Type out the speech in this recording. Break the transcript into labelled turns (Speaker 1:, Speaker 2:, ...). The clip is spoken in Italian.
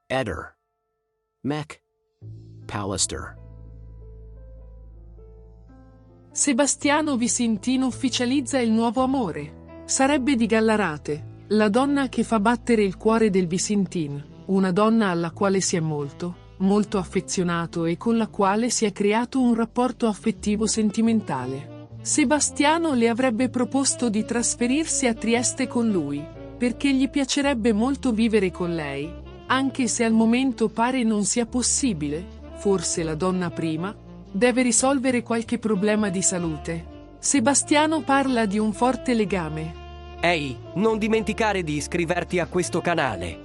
Speaker 1: Eder. Mac. Pallister.
Speaker 2: Sebastiano Visentino ufficializza il nuovo amore. Sarebbe di Gallarate, la donna che fa battere il cuore del Visentin, una donna alla quale si è molto, molto affezionato e con la quale si è creato un rapporto affettivo sentimentale. Sebastiano le avrebbe proposto di trasferirsi a Trieste con lui, perché gli piacerebbe molto vivere con lei, anche se al momento pare non sia possibile, forse la donna prima deve risolvere qualche problema di salute. Sebastiano parla di un forte legame.
Speaker 3: Ehi, non dimenticare di iscriverti a questo canale.